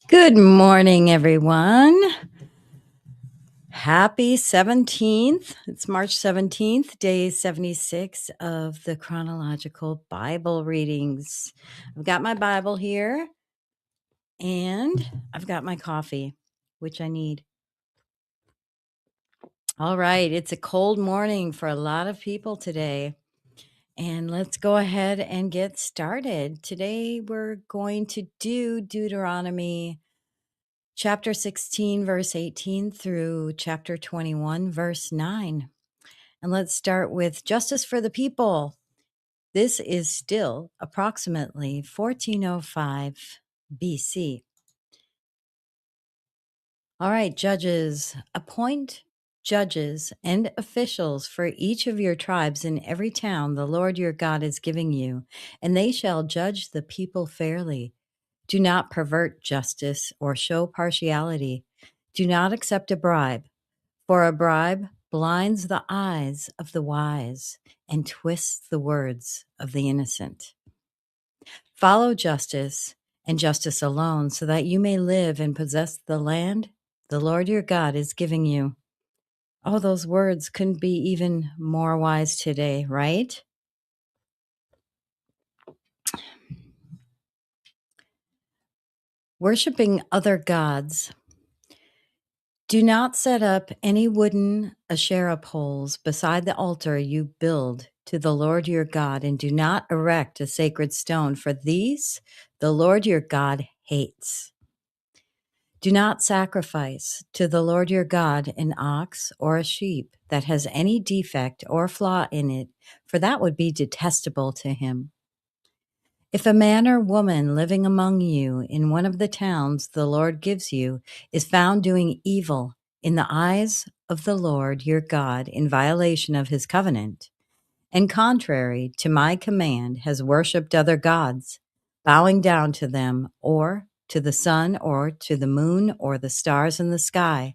Good morning, everyone. Happy 17th. It's March 17th, day 76 of the Chronological Bible readings. I've got my Bible here and I've got my coffee, which I need. All right, it's a cold morning for a lot of people today. And let's go ahead and get started. Today we're going to do Deuteronomy chapter 16, verse 18 through chapter 21, verse 9. And let's start with justice for the people. This is still approximately 1405 BC. All right, judges, appoint judges and officials for each of your tribes in every town the Lord your God is giving you, and they shall judge the people fairly. Do not pervert justice or show partiality. Do not accept a bribe, for a bribe blinds the eyes of the wise and twists the words of the innocent. Follow justice and justice alone, so that you may live and possess the land the Lord your God is giving you. Oh, those words couldn't be even more wise today, right? Worshipping other gods. Do not set up any wooden Asherah poles beside the altar you build to the Lord your God, and do not erect a sacred stone, for these the Lord your God hates. Do not sacrifice to the Lord your God an ox or a sheep that has any defect or flaw in it, for that would be detestable to him. If a man or woman living among you in one of the towns the Lord gives you is found doing evil in the eyes of the Lord your God in violation of his covenant, and contrary to my command has worshipped other gods, bowing down to them or to the sun or to the moon or the stars in the sky,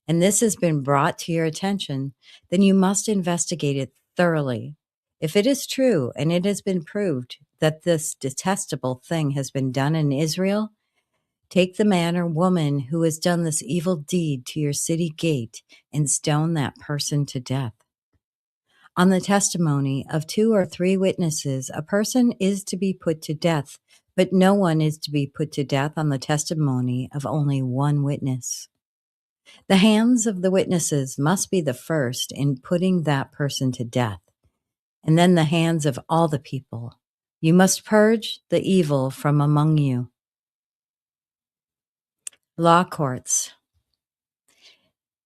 and this has been brought to your attention, then you must investigate it thoroughly. If it is true and it has been proved that this detestable thing has been done in Israel, take the man or woman who has done this evil deed to your city gate and stone that person to death. On the testimony of 2 or 3 witnesses, a person is to be put to death, but no one is to be put to death on the testimony of only one witness. The hands of the witnesses must be the first in putting that person to death, and then the hands of all the people. You must purge the evil from among you. Law courts.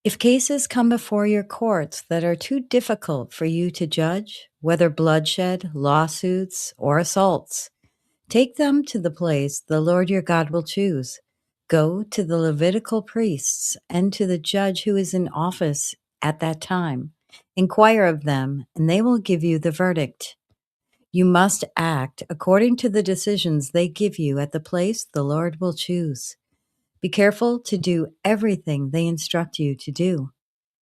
If cases come before your courts that are too difficult for you to judge, whether bloodshed, lawsuits, or assaults, take them to the place the Lord your God will choose. Go to the Levitical priests and to the judge who is in office at that time. Inquire of them, and they will give you the verdict. You must act according to the decisions they give you at the place the Lord will choose. Be careful to do everything they instruct you to do.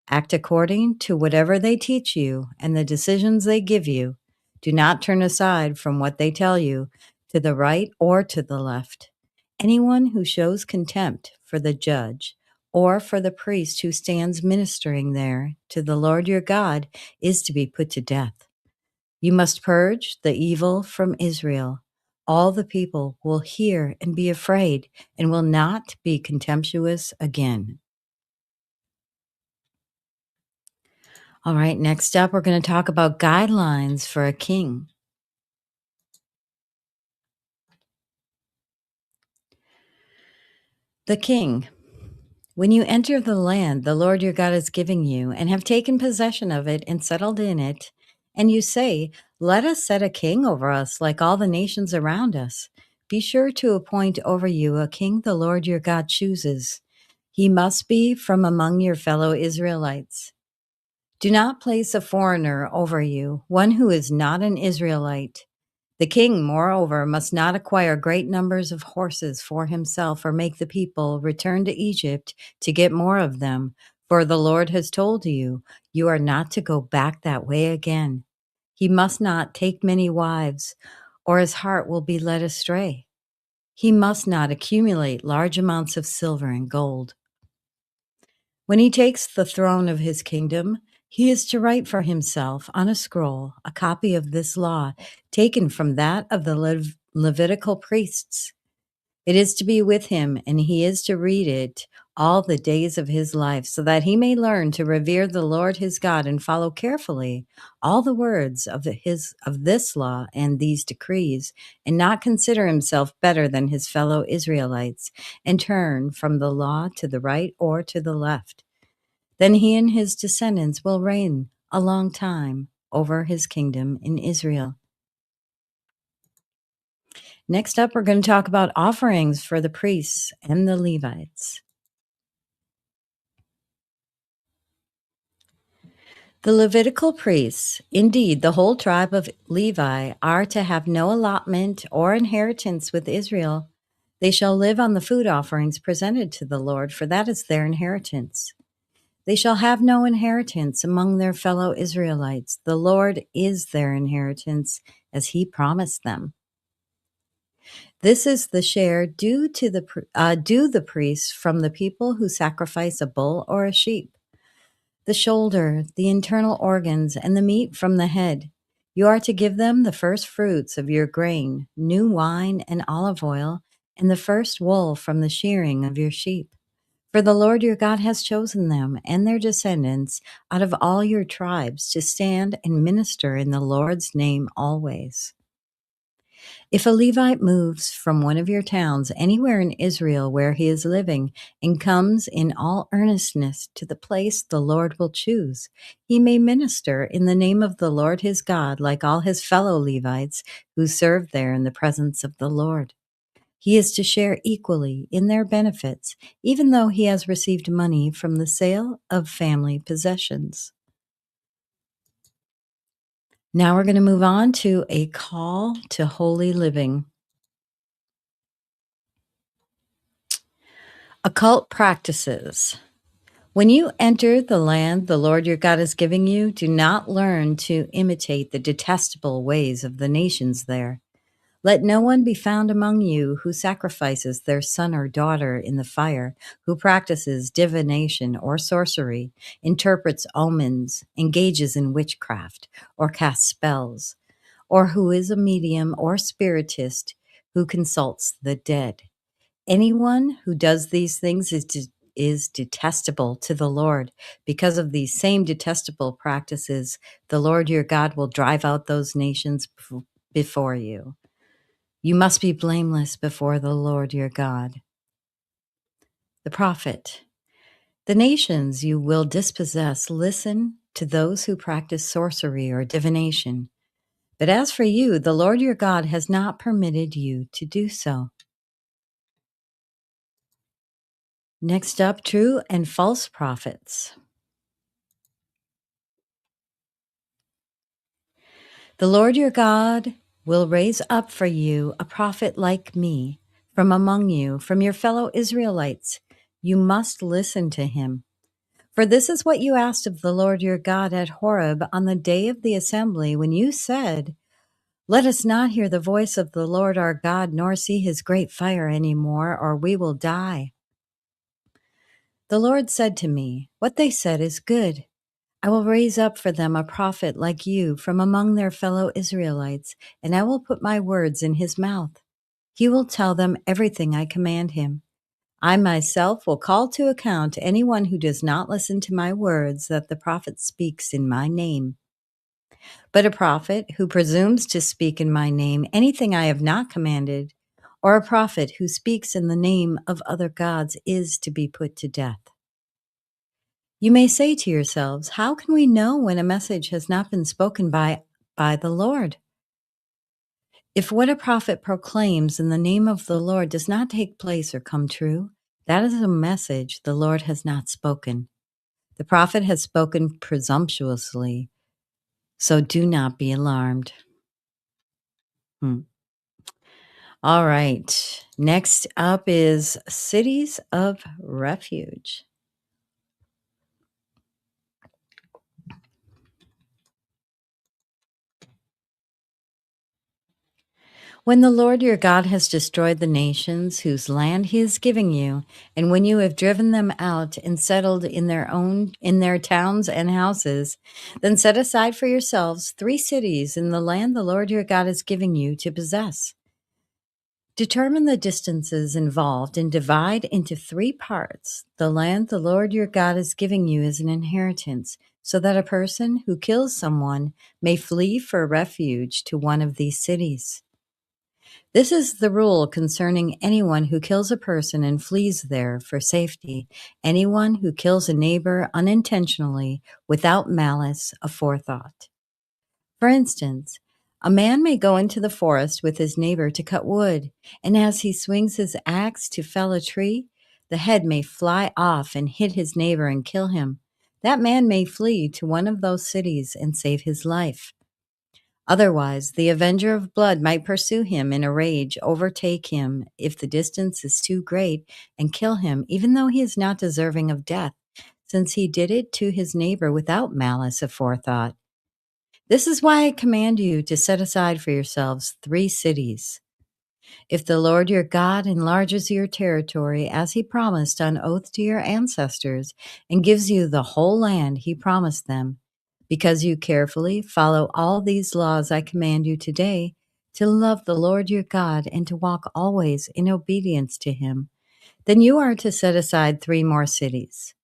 Act according to whatever they teach you and the decisions they give you. Do not turn aside from what they tell you to the right or to the left. Anyone who shows contempt for the judge or for the priest who stands ministering there to the Lord your God is to be put to death. You must purge the evil from Israel. All the people will hear and be afraid and will not be contemptuous again. All right, next up, we're going to talk about guidelines for a king. The king. When you enter the land the Lord your God is giving you and have taken possession of it and settled in it, and you say, "Let us set a king over us like all the nations around us," be sure to appoint over you a king the Lord your God chooses. He must be from among your fellow Israelites. Do not place a foreigner over you, one who is not an Israelite. The king, moreover, must not acquire great numbers of horses for himself or make the people return to Egypt to get more of them, for the Lord has told you, you are not to go back that way again. He must not take many wives, or his heart will be led astray. He must not accumulate large amounts of silver and gold. When he takes the throne of his kingdom, he is to write for himself on a scroll a copy of this law, taken from that of the Levitical priests. It is to be with him, and he is to read it all the days of his life, so that he may learn to revere the Lord his God and follow carefully all the words of this law and these decrees, and not consider himself better than his fellow Israelites, and turn from the law to the right or to the left. Then he and his descendants will reign a long time over his kingdom in Israel. Next up, we're going to talk about offerings for the priests and the Levites. The Levitical priests, indeed the whole tribe of Levi, are to have no allotment or inheritance with Israel. They shall live on the food offerings presented to the Lord, for that is their inheritance. They shall have no inheritance among their fellow Israelites. The Lord is their inheritance, as he promised them. This is the share due the priests from the people who sacrifice a bull or a sheep. The shoulder, the internal organs, and the meat from the head. You are to give them the first fruits of your grain, new wine and olive oil, and the first wool from the shearing of your sheep. For the Lord your God has chosen them and their descendants out of all your tribes to stand and minister in the Lord's name always. If a Levite moves from one of your towns anywhere in Israel where he is living and comes in all earnestness to the place the Lord will choose, he may minister in the name of the Lord his God like all his fellow Levites who serve there in the presence of the Lord. He is to share equally in their benefits, even though he has received money from the sale of family possessions. Now we're going to move on to a call to holy living. Occult practices. When you enter the land the Lord your God is giving you, do not learn to imitate the detestable ways of the nations there. Let no one be found among you who sacrifices their son or daughter in the fire, who practices divination or sorcery, interprets omens, engages in witchcraft, or casts spells, or who is a medium or spiritist who consults the dead. Anyone who does these things is detestable to the Lord. Because of these same detestable practices, the Lord your God will drive out those nations before you. You must be blameless before the Lord your God. The prophet. The nations you will dispossess listen to those who practice sorcery or divination. But as for you, the Lord your God has not permitted you to do so. Next up, true and false prophets. The Lord your God will raise up for you a prophet like me from among you, from your fellow Israelites. You must listen to him. For this is what you asked of the Lord your God at Horeb on the day of the assembly, when you said, "Let us not hear the voice of the Lord our God, nor see his great fire any more, or we will die." The Lord said to me, "What they said is good. I will raise up for them a prophet like you from among their fellow Israelites, and I will put my words in his mouth. He will tell them everything I command him. I myself will call to account anyone who does not listen to my words that the prophet speaks in my name. But a prophet who presumes to speak in my name anything I have not commanded, or a prophet who speaks in the name of other gods, is to be put to death. You may say to yourselves, how can we know when a message has not been spoken by the Lord? If what a prophet proclaims in the name of the Lord does not take place or come true, that is a message the Lord has not spoken. The prophet has spoken presumptuously, so do not be alarmed. All right. Next up is cities of refuge. When the Lord your God has destroyed the nations whose land he is giving you, and when you have driven them out and settled in their towns and houses, then set aside for yourselves 3 cities in the land the Lord your God is giving you to possess. Determine the distances involved and divide into 3 parts the land the Lord your God is giving you as an inheritance, so that a person who kills someone may flee for refuge to one of these cities. This is the rule concerning anyone who kills a person and flees there for safety. Anyone who kills a neighbor unintentionally without malice aforethought. For instance, a man may go into the forest with his neighbor to cut wood, and as he swings his axe to fell a tree, the head may fly off and hit his neighbor and kill him. That man may flee to one of those cities and save his life. Otherwise, the avenger of blood might pursue him in a rage, overtake him if the distance is too great, and kill him, even though he is not deserving of death, since he did it to his neighbor without malice aforethought. This is why I command you to set aside for yourselves 3 cities. If the Lord your God enlarges your territory as he promised on oath to your ancestors and gives you the whole land he promised them, because you carefully follow all these laws I command you today, to love the Lord your God and to walk always in obedience to him, then you are to set aside 3 more cities.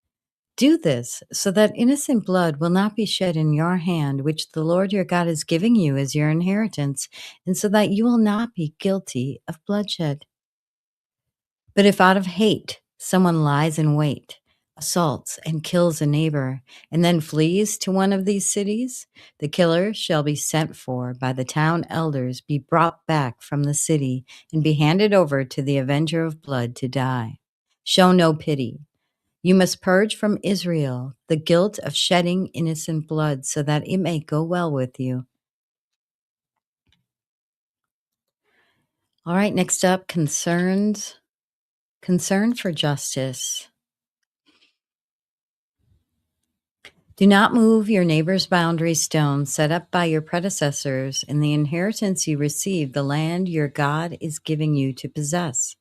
Do this so that innocent blood will not be shed in your hand, which the Lord your God is giving you as your inheritance, and so that you will not be guilty of bloodshed. But if out of hate someone lies in wait, assaults, and kills a neighbor, and then flees to one of these cities, the killer shall be sent for by the town elders, be brought back from the city, and be handed over to the avenger of blood to die. Show no pity. You must purge from Israel the guilt of shedding innocent blood, so that it may go well with you. All right, next up, concern for justice. Do not move your neighbor's boundary stone set up by your predecessors in the inheritance you received, the land your God is giving you to possess.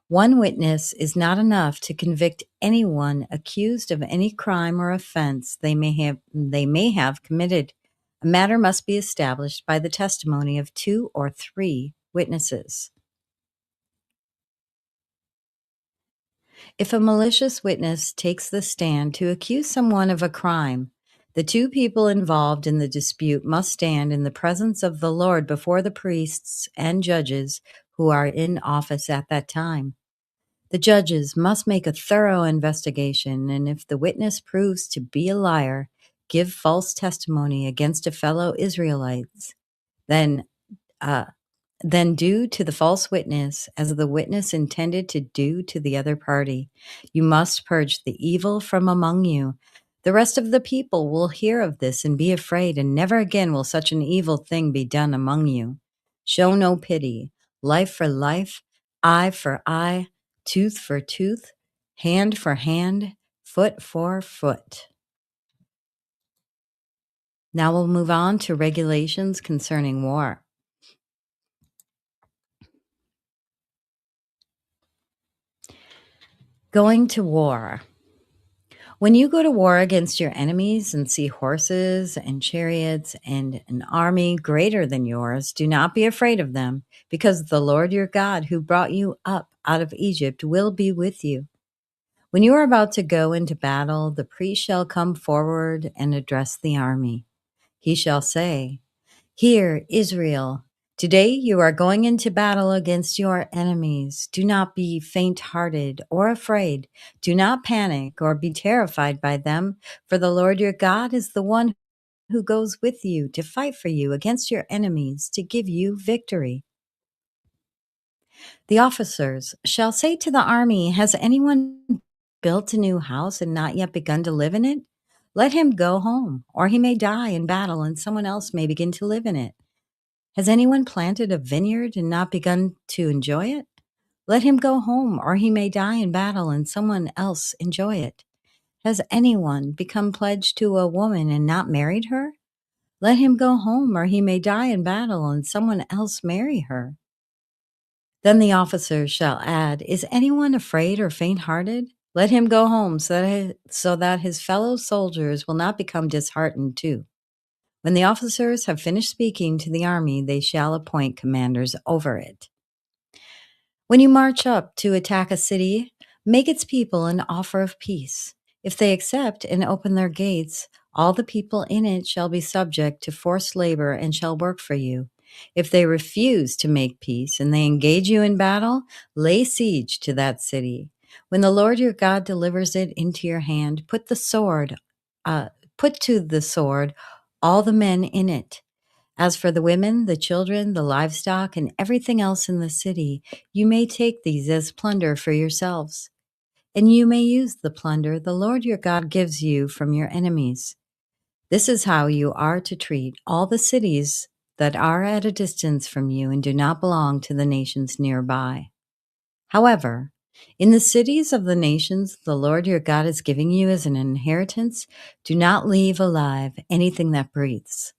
One witness is not enough to convict anyone accused of any crime or offense they may have committed. A matter must be established by the testimony of 2 or 3 witnesses. If a malicious witness takes the stand to accuse someone of a crime, the 2 people involved in the dispute must stand in the presence of the Lord before the priests and judges who are in office at that time. The judges must make a thorough investigation, and if the witness proves to be a liar, give false testimony against a fellow Israelite, then uh, do to the false witness as the witness intended to do to the other party. You must purge the evil from among you. The rest of the people will hear of this and be afraid, and never again will such an evil thing be done among you. Show no pity. Life for life, eye for eye, tooth for tooth, hand for hand, foot for foot. Now we'll move on to regulations concerning war. Going to war. When you go to war against your enemies and see horses and chariots and an army greater than yours, do not be afraid of them, because the Lord your God, who brought you up out of Egypt, will be with you. When you are about to go into battle, the priest shall come forward and address the army. He shall say, "Hear, Israel, today you are going into battle against your enemies. Do not be faint-hearted or afraid. Do not panic or be terrified by them, for the Lord your God is the one who goes with you to fight for you against your enemies to give you victory." The officers shall say to the army, "Has anyone built a new house and not yet begun to live in it? Let him go home, or he may die in battle and someone else may begin to live in it. Has anyone planted a vineyard and not begun to enjoy it? Let him go home, or he may die in battle and someone else enjoy it. Has anyone become pledged to a woman and not married her? Let him go home, or he may die in battle and someone else marry her." Then the officers shall add, "Is anyone afraid or faint-hearted? Let him go home so that his fellow soldiers will not become disheartened too." When the officers have finished speaking to the army, they shall appoint commanders over it. When you march up to attack a city, make its people an offer of peace. If they accept and open their gates, all the people in it shall be subject to forced labor and shall work for you. If they refuse to make peace and they engage you in battle, lay siege to that city. When the Lord your God delivers it into your hand, uh, put to the sword all the men in it. As for the women, the children, the livestock, and everything else in the city, you may take these as plunder for yourselves. And you may use the plunder the Lord your God gives you from your enemies. This is how you are to treat all the cities that are at a distance from you and do not belong to the nations nearby. However, in the cities of the nations the Lord your God is giving you as an inheritance, do not leave alive anything that breathes.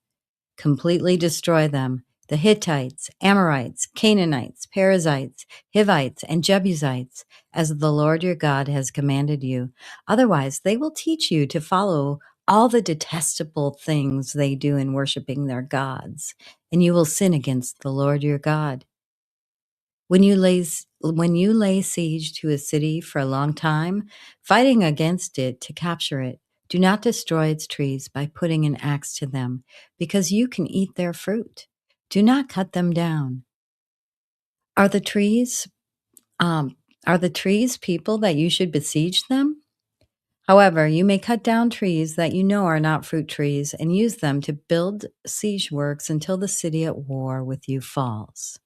Completely destroy them: the Hittites, Amorites, Canaanites, Perizzites, Hivites, and Jebusites, as the Lord your God has commanded you. Otherwise, they will teach you to follow all the detestable things they do in worshiping their gods, and you will sin against the Lord your God. When you lay siege to a city for a long time, fighting against it to capture it, do not destroy its trees by putting an axe to them, because you can eat their fruit. Do not cut them down. Are the trees are the trees people that you should besiege them? However, you may cut down trees that you know are not fruit trees and use them to build siege works until the city at war with you falls.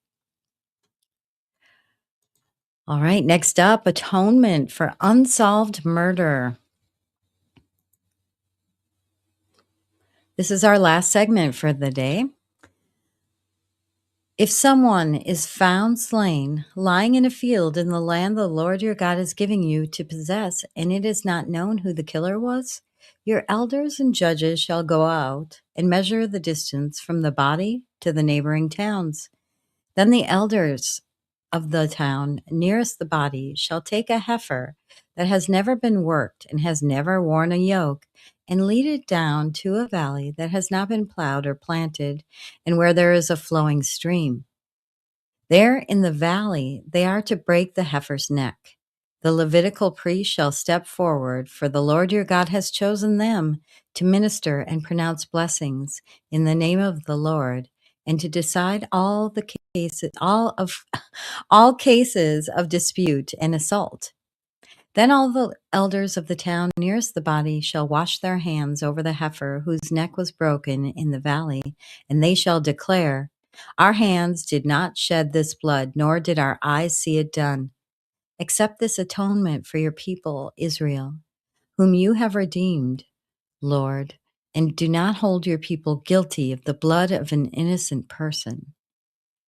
All right, next up, atonement for unsolved murder. This is our last segment for the day. If someone is found slain, lying in a field in the land the Lord your God is giving you to possess, and it is not known who the killer was, your elders and judges shall go out and measure the distance from the body to the neighboring towns. Then the elders of the town nearest the body shall take a heifer that has never been worked and has never worn a yoke, and lead it down to a valley that has not been plowed or planted, and where there is a flowing stream. There in the valley they are to break the heifer's neck. The Levitical priest shall step forward, for the Lord your God has chosen them to minister and pronounce blessings in the name of the Lord, and to decide all cases of dispute and assault. Then all the elders of the town nearest the body shall wash their hands over the heifer whose neck was broken in the valley, and they shall declare, "Our hands did not shed this blood, nor did our eyes see it done. Accept this atonement for your people, Israel, whom you have redeemed, Lord, and do not hold your people guilty of the blood of an innocent person."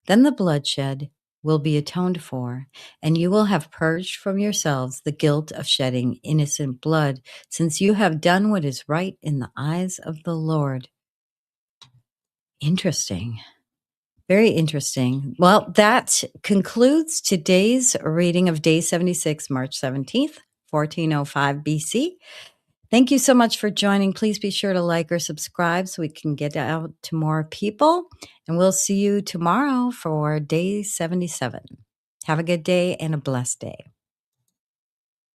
Then the bloodshed will be atoned for, and you will have purged from yourselves the guilt of shedding innocent blood, since you have done what is right in the eyes of the Lord. Interesting. Very interesting. Well, that concludes today's reading of Day 76, March 17th, 1405 BC. Thank you so much for joining. Please be sure to like or subscribe so we can get out to more people. And we'll see you tomorrow for Day 77. Have a good day and a blessed day.